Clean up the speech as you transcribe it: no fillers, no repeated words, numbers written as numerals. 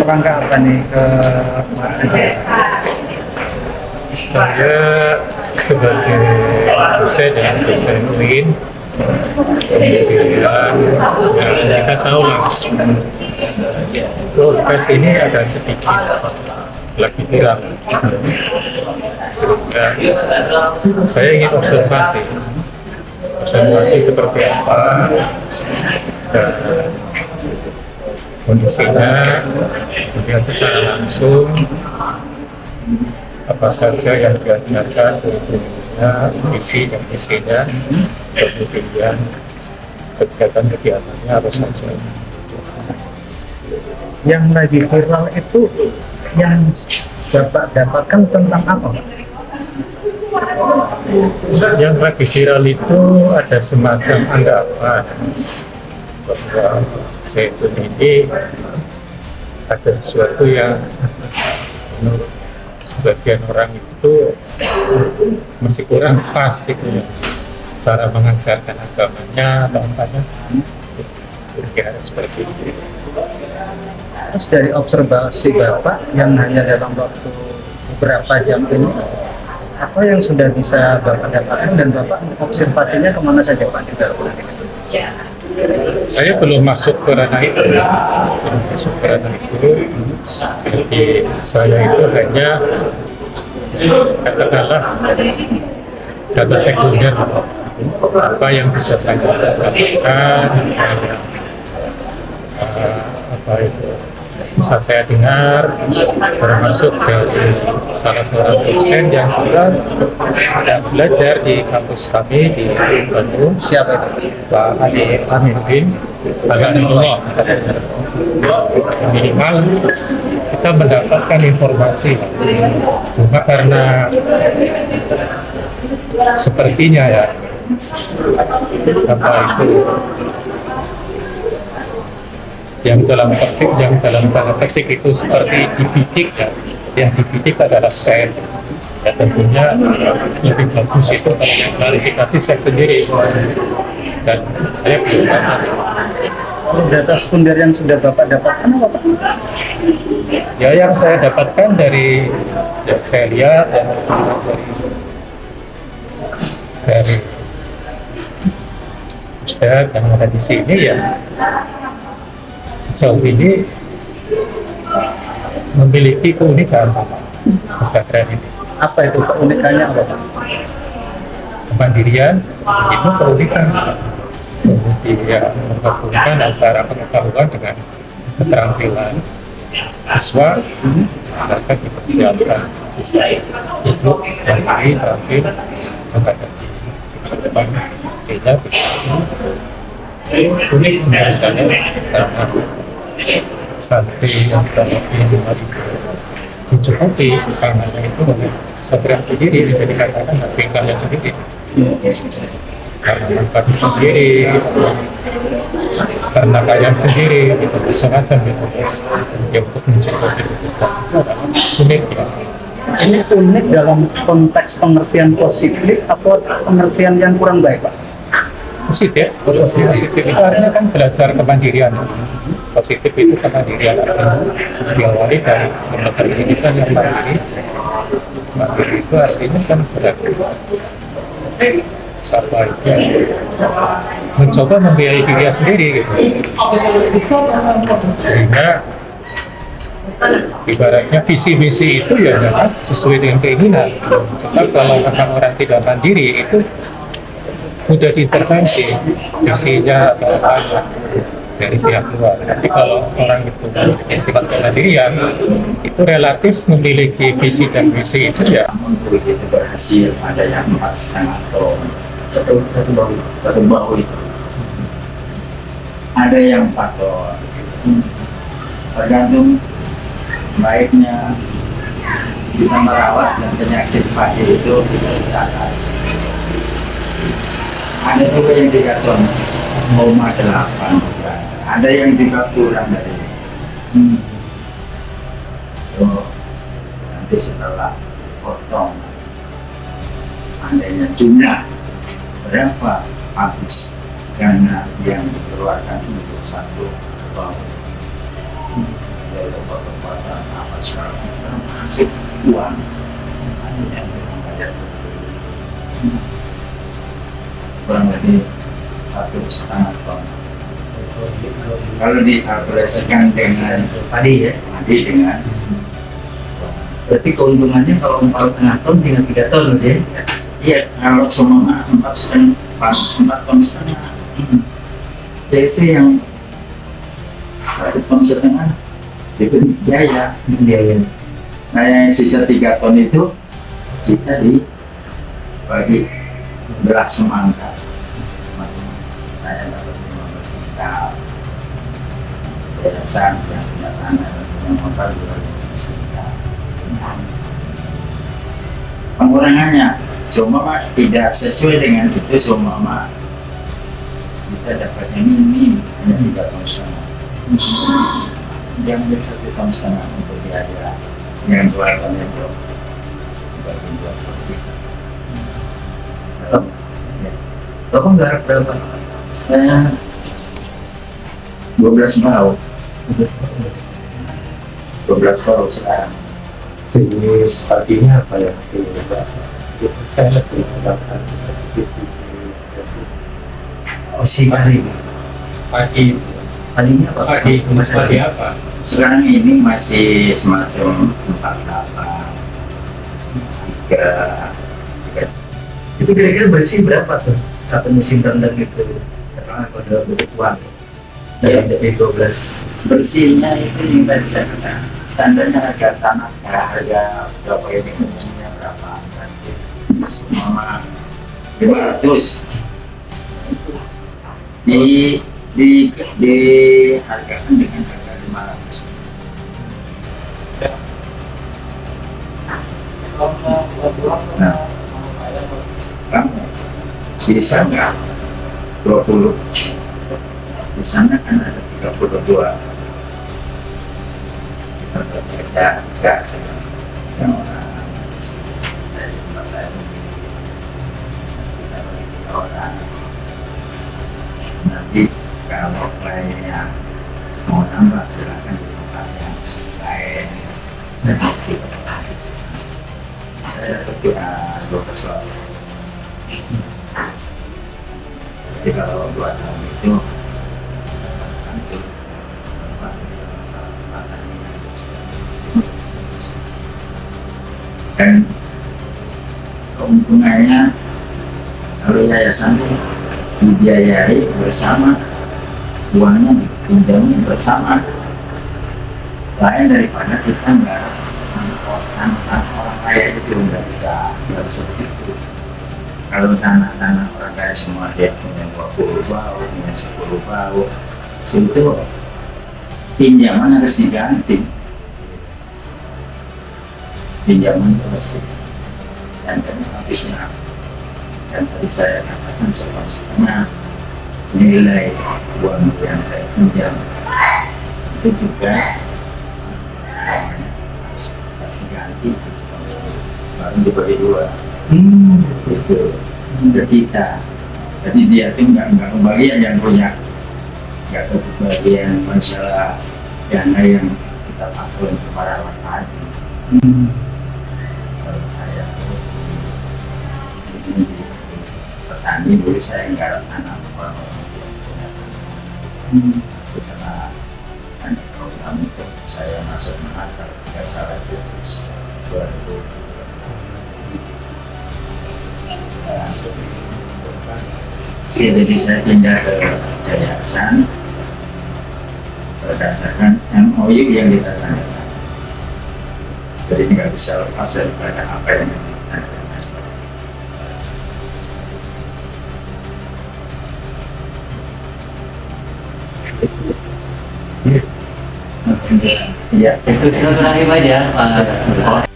Rangka apa nih ke Malaysia? Saya sebagai dosen ya, dosen UIN, kemudian ya, kita tahu lah tes ini ada sedikit lagi viral, sehingga saya ingin observasi seperti apa dan kondisinya, kemudian secara langsung apa saja yang diajarkan, kurikulumnya, visi dan misinya, kemudian kegiatan-kegiatannya apa saja. Yang lagi viral itu yang Bapak dapatkan tentang apa? Yang lagi viral itu ada semacam anggapan bahwa Zaitun ini ada sesuatu yang menurut sebagian orang itu masih kurang pas gitu ya, cara mengajarkan agamanya atau apanya, kira-kira seperti itu. Terus dari observasi Bapak yang hanya dalam waktu beberapa jam ini, apa yang sudah bisa Bapak dapatkan dan Bapak observasinya kemana saja Pak di dalam ini? Saya belum masuk ke ranah itu, jadi saya itu hanya katakanlah data sekunder apa yang bisa saya dapatkan, apa itu bisa saya dengar, termasuk dari salah seorang dosen yang juga sedang belajar di kampus kami di Bandung. Siapa itu? Pak Adi Aminuddin, Alhamdulillah. Minimal kita mendapatkan informasi, cuma karena sepertinya ya apa itu yang dalam tanda petik itu seperti dibidik ya, yang dibidik adalah saya. Ya tentunya lebih bagus itu kalau klarifikasi saya sendiri, dan saya belum tahu. Data sekunder yang sudah Bapak dapatkan apa Pak? Ya yang saya dapatkan dari yang saya lihat dan dari Ustadz yang ada di sini ya, sejauh ini memiliki keunikan pesantren ini. Apa itu keunikannya apa Pak? Kemandirian itu keunikan, kemudian menggabungkan antara pengetahuan dengan keterampilan siswa, mereka dipersiapkan bisa hidup dan diri terampil menghadapi depan kita unik menurut saya, karena santri yang lebih 5.000 dicukupi pangannya itu oleh santri sendiri, bisa dikatakan hasilkannya sendiri karena manfaat sendiri, karena kaya sendiri, gitu, semacam gitu ya, untuk mencukupi unik ya. Ini unik dalam konteks pengertian positif atau pengertian yang kurang baik Pak? Positif itu artinya kan belajar kemandirian. Positif itu kemandirian, diawali dari lembaga pendidikan yang mandiri. Mandiri itu artinya kan berarti apa itu mencoba membiayai dirinya sendiri gitu, sehingga ibaratnya visi misi itu ya memang sesuai dengan keinginan. Sebab kalau orang tidak mandiri itu mudah diintervensi visinya atau apa dari pihak luar. Tapi kalau orang itu memiliki sifat kemandirian, itu relatif memiliki visi dan misi itu ya berhasil, ada yang memasang atau satu bahu itu, ada yang faktor tergantung baiknya kita merawat dan penyakit padi itu kita usahakan. Ada juga yang 3 ton, 0,8, ada yang juga kurang dari itu nanti setelah potong andainya jumlah berapa habis dana yang dikeluarkan untuk satu bangun yaitu potong-potong apa segala macam masuk uang yang membayar kurang lebih 1,5 ton. Kalau dikalkulasikan dengan Padi ya. padi dengan Berarti keuntungannya kalau 4,5 ton tinggal 3 ton gitu ya. iya kalau semua 4,5 ton ya itu yang 1,5 ton itu biaya. Biaya. Nah yang sisa 3 ton itu kita dibagi beras semangka. Saya dapat 15 kintal. Yayasan yang punya tanah dan punya modal 12 kintal. Pengurangannya cuma tidak sesuai dengan itu, cuma kita dapatnya minim hanya 3,5 ton. Yang ambil 1,5 ton untuk biaya yang 2 ton itu bagi 2 seperti itu. Bapak garap berapa? Saya 12 bau 12 bau sekarang. Jenis padinya apa ya? Saya lebih menggunakan Si padi. padi. Padinya apa? Padi jenis padi apa? Sekarang ini masih semacam 48 3 Itu kira-kira bersih berapa tuh? Satu musim rendang gitu. Karena pada bentuk uang. Dari 12. bersihnya itu yang tadi saya katakan standarnya harga tanah harga berapa ini umumnya berapa nanti sama 500 di hargakan dengan harga 500. Nah, kamu bisa nggak 20? Di sana kan ada 32. Kita bekerja gas yang orang dari tempat saya kita bagi 3 orang. Nanti kalau lainnya mau nambah silakan di tempat yang lain dan kita saya dapat 12 orang. Jadi kalau 2 tahun itu dan keuntungannya kalau yayasan dibiayai bersama, uangnya dipinjami bersama, lain daripada kita nggak orang kaya itu nggak bisa begitu. Kalau tanah orang kaya semua dia punya 20 bau, punya 10 bau, itu pinjaman harus diganti. Pinjaman terus sampai habisnya, dan tadi saya katakan 1,5 nilai uang yang saya pinjam itu juga harus diganti baru dibagi 2 itu ke kita. Jadi dia itu nggak kebagian yang punya, nggak kebagian masalah dana yang kita pakai untuk merawat tadi. Kalau saya ini petani dulu saya nggak tanam orang-orang yang punya tanah. Setelah ada program itu saya masuk menakar nggak salah itu 2012. Jadi saya pindah ke yayasan berdasarkan MOU yang ditandatangani. Jadi nggak bisa lepas daripada apa yang ditandatangani. Ya, itu silaturahim aja Pak.